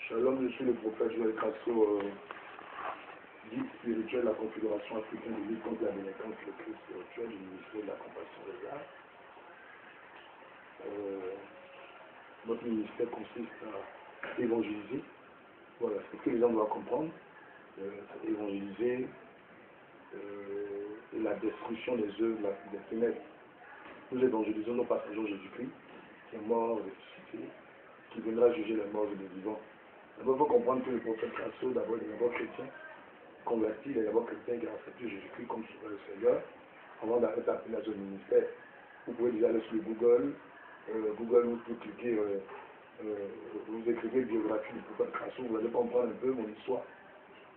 Shalom, je suis le prophète Joël Crasso, guide spirituel de la Confédération africaine de lutte contre la délinquance et le crime spirituel du ministère de la Compassion des Arts. Notre ministère consiste à évangéliser, voilà, c'est ce que les gens doivent comprendre, évangéliser la destruction des œuvres des ténèbres. Nous évangélisons non pas Seigneur Jésus-Christ, qui est mort, ressuscité, qui viendra juger les morts et les vivants. D'abord, il faut comprendre que le prophète Crasso, d'abord, il est d'abord chrétien, converti, il est d'abord chrétien qui a accepté Jésus-Christ comme sauveur et Seigneur, avant d'être appelé à son ministère. Vous pouvez déjà aller sur le Google, vous cliquez, vous écrivez biographie du prophète Crasso, vous allez comprendre un peu mon histoire.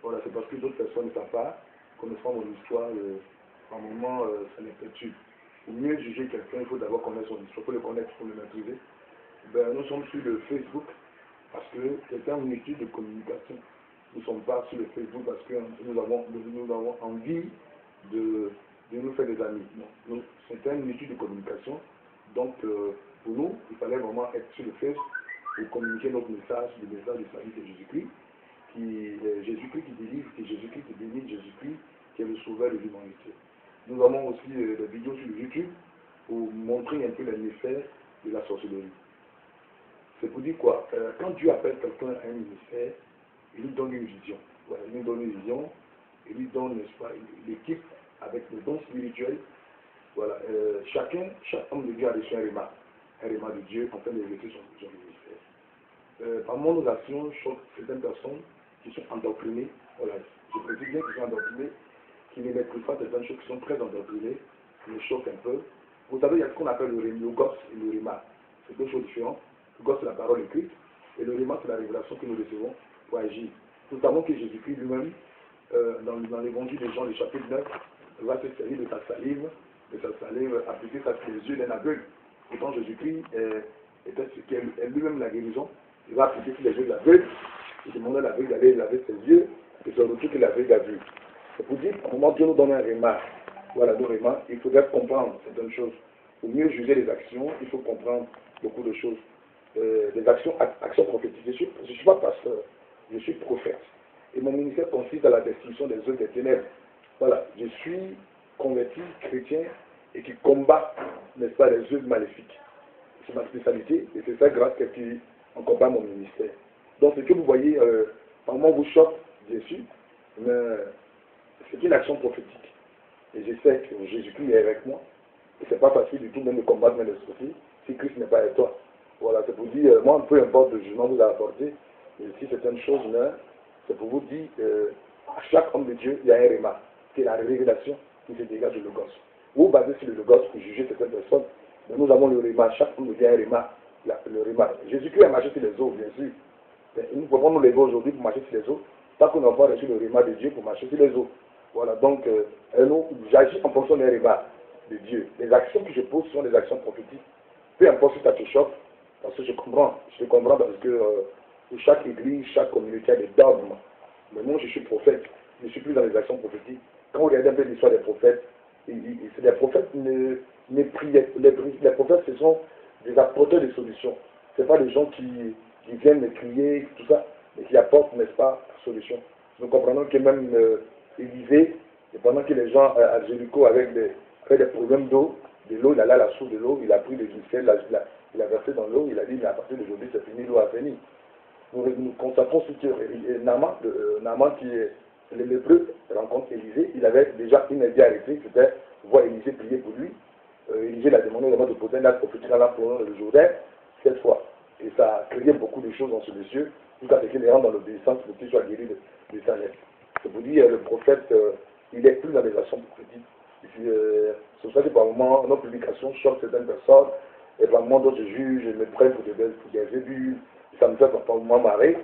Voilà, c'est parce que d'autres personnes ne savent pas, connaissant mon histoire, en moment, ça n'est pas utile. Pour mieux juger quelqu'un, il faut d'abord connaître son histoire, il faut le connaître, il faut le maîtriser. Ben, nous sommes sur le Facebook, parce que c'est une étude de communication. Nous ne sommes pas sur le Facebook parce que nous avons envie de nous faire des amis. Non, c'est une étude de communication. Donc, pour nous, il fallait vraiment être sur le Facebook pour communiquer notre message, le message du salut de Jésus-Christ, qui est Jésus-Christ qui délivre, qui est Jésus-Christ qui bénit, Jésus-Christ qui est le sauveur de l'humanité. Nous avons aussi des vidéos sur YouTube pour montrer un peu les méfaits de la sorcellerie. C'est pour dire quoi? Quand Dieu appelle quelqu'un à un ministère, il lui donne une vision. Voilà, il lui donne une vision, il lui donne, n'est-ce pas, l'équipe avec le don spirituel. Voilà, chaque homme de Dieu a reçu un réma de Dieu en train d'exercer son ministère. Par mon action, je choque certaines personnes qui sont endoctrinées. Voilà, je précise bien qu'ils sont endoctrinées, qui ne maîtrisent pas certaines choses, qui sont très endoctrinées, qui me choquent un peu. Vous savez, il y a ce qu'on appelle le gos et le réma. C'est deux choses différentes. Le gos, c'est la parole écrite, et le réma, c'est la révélation que nous recevons pour agir. Nous savons que Jésus-Christ lui-même, dans l'évangile de Jean, le chapitre 9, va se servir de sa salive appliquer ça sur les yeux d'un aveugle. Pourtant, Jésus-Christ est lui-même la guérison. Il va appliquer sur les yeux de l'aveugle. Il demande à l'aveugle d'aller laver ses yeux, et c'est le retour que l'aveugle a vu. C'est pour dire, au moment où Dieu nous donne un réma, voilà, le réma, il faudrait comprendre certaines choses. Pour mieux juger les actions, il faut comprendre beaucoup de choses. Des actions prophétiques. Je ne suis pas pasteur, je suis prophète. Et mon ministère consiste à la destruction des œuvres des ténèbres. Voilà, je suis converti, chrétien, et qui combat, n'est-ce pas, les œuvres maléfiques. C'est ma spécialité, et c'est ça grâce à qui on combat mon ministère. Donc ce que vous voyez, par moment vous choque, bien sûr, mais c'est une action prophétique. Et je sais que Jésus-Christ est avec moi, et c'est pas facile du tout même de combattre mes esprits si Christ n'est pas avec toi. Voilà, c'est pour dire, moi, peu importe le jugement que vous avez apporté, mais si certaines choses, c'est pour vous dire, à chaque homme de Dieu, il y a un réma, qui est la révélation qui se dégage de Logos. Vous basez sur le Logos pour juger certaines personnes, mais nous avons le réma, chaque homme de Dieu a un réma, le réma. Jésus-Christ a marché sur les eaux, bien sûr. Mais nous pouvons nous lever aujourd'hui pour marcher sur les eaux, tant qu'on n'a pas reçu le réma de Dieu pour marcher sur les eaux. Voilà, donc, j'agis en fonction des rémas de Dieu. Les actions que je pose sont des actions prophétiques. Peu importe si ça te choque, parce que je comprends parce que chaque église, chaque communauté a des dogmes. Mais moi, je suis prophète, je ne suis plus dans les actions prophétiques. Quand vous regardez un peu l'histoire des prophètes, les prophètes ne priaient. Les prophètes, ce sont des apporteurs de solutions. Ce ne sont pas des gens qui viennent me crier, tout ça, mais qui apportent, n'est-ce pas, la solution. Nous comprenons que même Élisée, et pendant que les gens à Jéricho avaient des problèmes d'eau, de l'eau, il allait à la source de l'eau, il a pris le ciel, il a versé dans l'eau, il a dit, mais à partir d'aujourd'hui, c'est fini, l'eau a fini. Nous constatons ce que Naaman, qui est le lépreux, rencontre Élisée, il avait déjà une idée arrêtée, c'était voir Élisée prier pour lui. Élisée l'a demandé vraiment de poser un acte prophétique en l'employant le Jourdain, cette fois. Et ça a créé beaucoup de choses dans ce monsieur, jusqu'à ce qu'il rentre dans l'obéissance pour qu'il soit guéri de sa lettre. C'est pour dire, le prophète, il est plus dans les actions prophétiques. C'est pour ça que par moment, nos publications choquent certaines personnes, et par moment, d'autres juges me prennent pour des élus, ça me fait par moment marrer.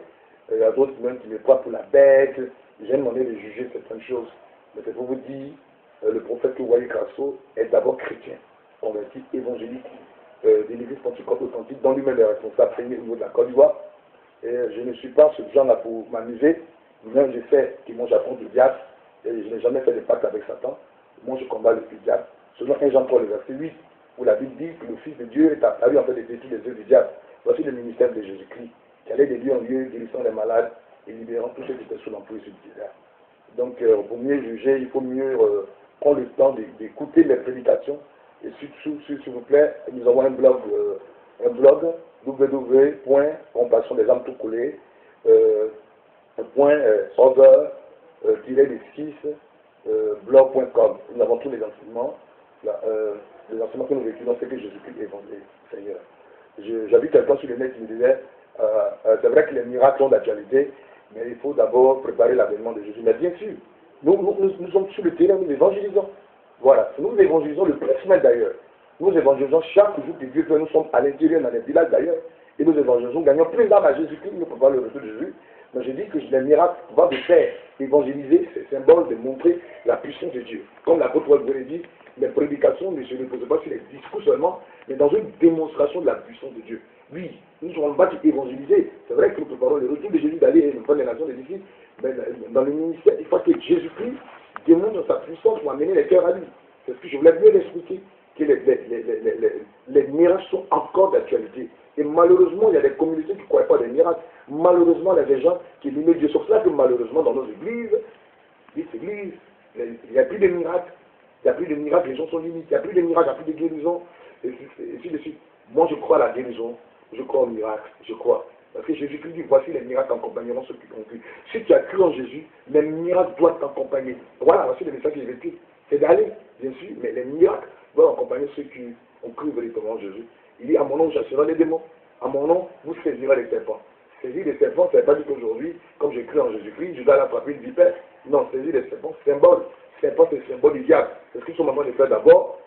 Il y a d'autres même qui me prennent pour la bête. J'ai demandé de juger certaines choses. Mais c'est pour vous dire, le prophète que vous voyez Crasso est d'abord chrétien, converti, évangélique, de l'église pentecôte authentique, dont lui-même est responsable premier au niveau de la Côte d'Ivoire. Et je ne suis pas ce genre-là pour m'amuser. Même je sais que moi j'affronte le diable, et je n'ai jamais fait de pacte avec Satan. Moi je combats le diable. Selon 1 Jean 3, le verset 8, où la Bible dit que le Fils de Dieu est apparu en fait de détruire les œuvres du diable. Voici le ministère de Jésus-Christ, qui allait de lieu en lieu, guérissant les malades et libérant tous ceux qui étaient sous l'emprise suicidaire. Donc, pour mieux juger, il faut mieux prendre le temps d'écouter les prédications. Et surtout, s'il vous plaît, nous avons un blog www.compassion des âmes tout collé, blog.com. Nous avons tous les enseignements. Les enseignements que nous véhiculons, c'est que Jésus-Christ est Seigneur. J'avais quelqu'un sur le net qui me disait, c'est vrai que les miracles sont d'actualité, mais il faut d'abord préparer l'avènement de Jésus. Mais bien sûr, nous sommes sur le terrain, nous évangélisons. Voilà, nous évangélisons le plus mal d'ailleurs. Nous évangélisons chaque jour que Dieu fait, nous sommes à l'intérieur, dans les villages d'ailleurs, et nous évangélisons, gagnons plus d'âmes à Jésus-Christ, nous préparons le retour de Jésus. Mais je dis que les miracles vont de faire évangéliser, c'est symbole de montrer la puissance de Dieu. Comme l'apôtre Paul vous l'a dit, les prédications ne se reposent pas sur les discours seulement, mais dans une démonstration de la puissance de Dieu. Oui, nous ne sommes pas évangélisés. C'est vrai que nous préparons le retour de Jésus d'aller dans les nations des disciples, mais dans le ministère, il faut que Jésus-Christ démontre sa puissance pour amener les cœurs à lui. C'est ce que je voulais bien expliquer, que les miracles sont encore d'actualité. Et malheureusement, il y a des communautés qui ne croient pas des miracles. Malheureusement, il y a des gens qui limitent Dieu. C'est pour cela que malheureusement, dans nos églises, il n'y a plus de miracles. Il n'y a plus de miracles, les gens sont limités. Il n'y a plus de miracles, il n'y a plus de guérison. Et ainsi de suite. Moi, je crois à la guérison. Je crois au miracle. Je crois. Parce que Jésus-Christ dit, voici les miracles accompagneront ceux qui ont cru. Si tu as cru en Jésus, les miracles doivent t'accompagner. Voilà, voici le message que j'ai vécu. C'est d'aller, bien sûr, mais les miracles doivent accompagner ceux qui ont cru véritablement en Jésus. Il dit, à mon nom, j'assurerai les démons. À mon nom, vous saisirez les serpents. Saisir les serpents, ça ne veut pas dire qu'aujourd'hui, comme j'ai cru en Jésus-Christ, je dois aller attraper une vipère. Non, saisir les serpents, symbole. Serpent, c'est le symbole du diable. C'est ce qu'ils sont en train de faire d'abord,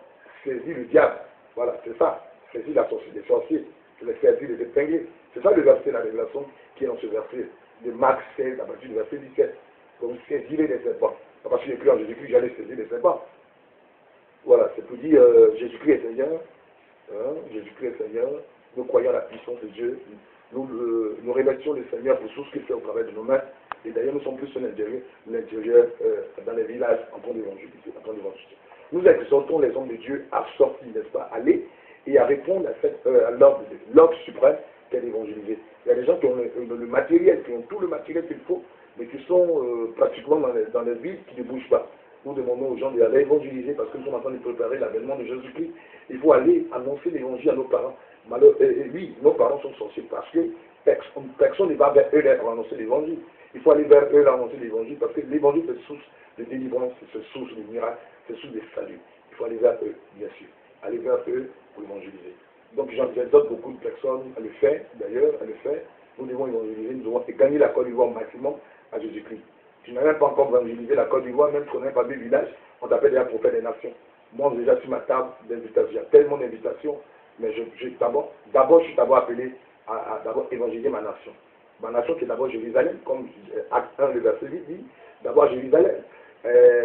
saisir le diable. Voilà, c'est ça. Saisir la sorcière, les sorciers. C'est le saisir les épingler. C'est ça le verset, la révélation qui est dans ce verset de Marc 16, à partir du verset 17. Donc, saisirez les serpents. Parce que j'ai cru en Jésus-Christ, j'allais saisir les serpents. Voilà, c'est pour dire Jésus-Christ est Seigneur. Jésus-Christ est Seigneur. Nous croyons à la puissance de Dieu. Nous remercions le Seigneur pour tout ce qu'il fait au travers de nos mains. Et d'ailleurs, nous sommes plus sur l'intérieur, dans les villages, en train d'évangéliser. Nous exhortons les hommes de Dieu à sortir, n'est-ce pas, à aller et à répondre à l'ordre suprême qu'est d'évangéliser. Il y a des gens qui ont le matériel, qui ont tout le matériel qu'il faut, mais qui sont pratiquement dans les villes qui ne bougent pas. Nous demandons aux gens d'aller évangéliser parce que nous sommes en train de préparer l'avènement de Jésus-Christ. Il faut aller annoncer l'évangile à nos parents. Oui, nos parents sont sorciers parce que personne ne va vers eux pour annoncer l'évangile. Il faut aller vers eux pour annoncer l'évangile parce que l'évangile c'est source de délivrance, c'est source de miracle, c'est source de salut. Il faut aller vers eux, bien sûr. Aller vers eux pour évangéliser. Donc j'exhorte beaucoup de personnes à le faire, d'ailleurs, à le faire. Nous devons évangéliser, nous devons gagner la Côte d'Ivoire au maximum à Jésus-Christ. Tu n'as même pas encore évangélisé la Côte d'Ivoire, même si on n'a pas des villages, on t'appelle déjà prophète des nations. Moi, déjà sur ma table d'invitation, il y a tellement d'invitations, mais d'abord, je suis d'abord appelé à d'abord évangéliser ma nation. Ma nation qui est d'abord Jérusalem, comme Acte 1, le verset 8 dit, d'abord Jérusalem,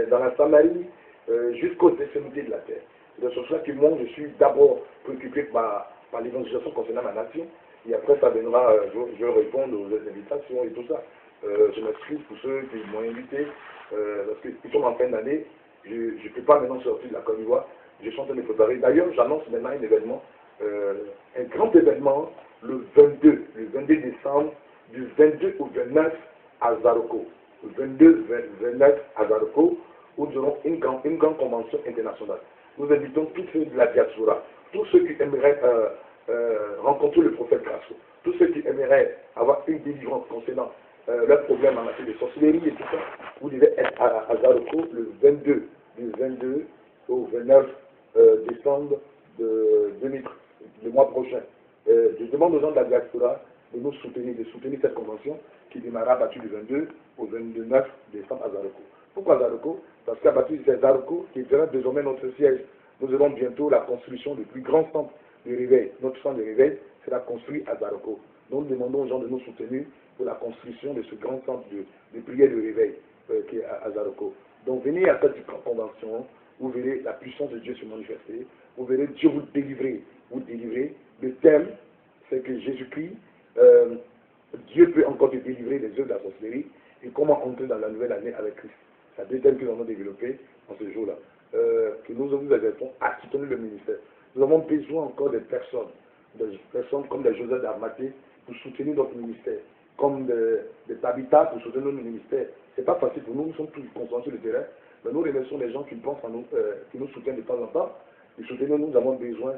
dans la Samarie, jusqu'aux extrémités de la terre. C'est pour cela que moi, je suis d'abord préoccupé par l'évangélisation concernant ma nation, et après ça viendra, je vais répondre aux invitations et tout ça. Je m'excuse pour ceux qui m'ont invité, parce qu'ils sont en fin d'année, je ne peux pas maintenant sortir de la Côte d'Ivoire, je suis en train de préparer. D'ailleurs, j'annonce maintenant un événement, un grand événement, le 22 décembre, du 22 au 29 à Zaroko. Le 22-29 à Zaroko, où nous aurons une grande convention internationale. Nous invitons tous ceux de la diaspora, tous ceux qui aimeraient rencontrer le prophète Grasso, tous ceux qui aimeraient avoir une délivrance concernant leurs problèmes en matière de sorcellerie et tout ça. Vous devez être à Zaroko du 22 au 29 décembre du mois prochain. Je demande aux gens de la diaspora de nous soutenir, de soutenir cette convention qui démarrera à partir du 22 au 29 décembre à Zaroko. Pourquoi Zaroko? Parce qu'à partir de ces Zaroko, qui sera désormais notre siège, nous aurons bientôt la construction du plus grand centre de réveil. Notre centre de réveil sera construit à Zaroko. Donc nous demandons aux gens de nous soutenir pour la construction de ce grand centre de prière de réveil qui est à Zaroko. Donc venez à cette convention, vous verrez la puissance de Dieu se manifester, vous verrez Dieu vous délivrer. Le thème, c'est que Jésus-Christ, Dieu peut encore te délivrer des œuvres de la sorcellerie et comment entrer dans la nouvelle année avec Christ. C'est deux thèmes que nous allons développer en ce jour-là. Que nous vous exhortons à soutenir le ministère. Nous avons besoin encore des personnes comme des Joseph d'Armaté pour soutenir notre ministère, comme des habitats pour soutenir notre ministère. Ce n'est pas facile pour nous, nous sommes tous conscients sur le terrain, mais nous remercions les gens qui pensent à nous, qui nous soutiennent de temps en temps. Ils soutiennent, nous avons besoin,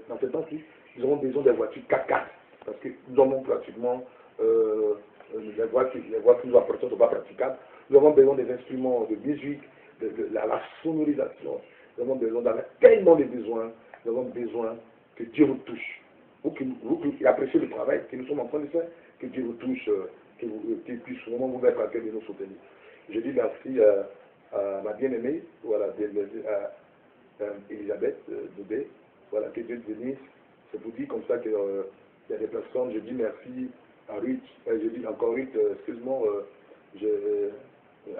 dans ce temps-ci, nous avons besoin des voitures 4x4, parce que nous avons pratiquement les voitures nous appartiennent ne sont pas praticables. Nous avons besoin des instruments de musique, de la sonorisation. Nous avons besoin d'avoir tellement de besoins. Nous avons besoin que Dieu vous touche. Vous qui appréciez le travail que nous sommes en train de faire, que Dieu vous touche, qu'il puisse vraiment vous mettre à cœur de nous soutenir. Je dis merci à ma bien-aimée, voilà, Elisabeth Doubé, voilà, que Dieu te bénisse. C'est pour dire comme ça qu'il y a des personnes, je dis merci à Ruth, je dis encore Ruth, excuse-moi,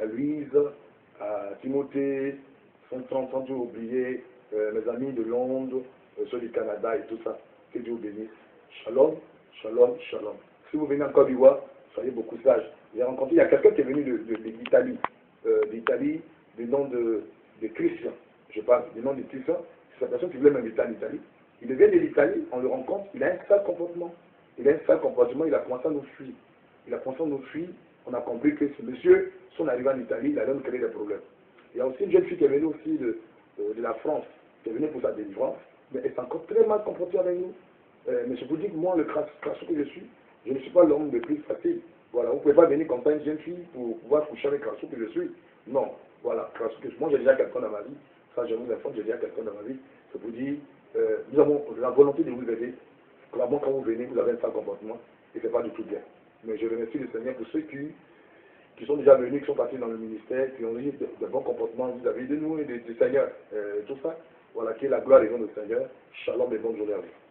à Louise, à Timothée, sans oublier mes amis de Londres, ceux du Canada et tout ça. Que Dieu vous bénisse. Shalom, shalom, shalom. Si vous venez en Côte d'Ivoire, soyez beaucoup sages. J'ai rencontré, il y a quelqu'un qui est venu d'Italie, du nom de Christian. Je parle du nom de Christian. C'est la personne qui voulait m'inviter en Italie. Il vient de l'Italie, on le rencontre, il a un sale comportement. Il a commencé à nous fuir. On a compris que ce monsieur, son arrivée en Italie, il allait nous créer des problèmes. Il y a aussi une jeune fille qui est venue aussi de la France, qui est venue pour sa délivrance, mais elle s'est encore très mal comportée avec nous. Mais je vous dis que moi, le crasseux que je suis, je ne suis pas l'homme le plus facile. Voilà, vous ne pouvez pas venir comme ça une jeune fille pour pouvoir coucher avec le crasseux que je suis. Non, voilà, crasseux que je suis. Moi, j'ai déjà quelqu'un dans ma vie. Ça, je vous informe, j'ai déjà quelqu'un dans ma vie. Je vous dis, nous avons la volonté de vous aider. Clairement, quand vous venez, vous avez un sale comportement et ce n'est pas du tout bien. Mais je remercie le Seigneur pour ceux qui sont déjà venus, qui sont partis dans le ministère, qui ont eu de bons comportements vis-à-vis de nous et du Seigneur. Tout ça, voilà, qui est la gloire et le nom du Seigneur. Shalom et bonne journée à vous.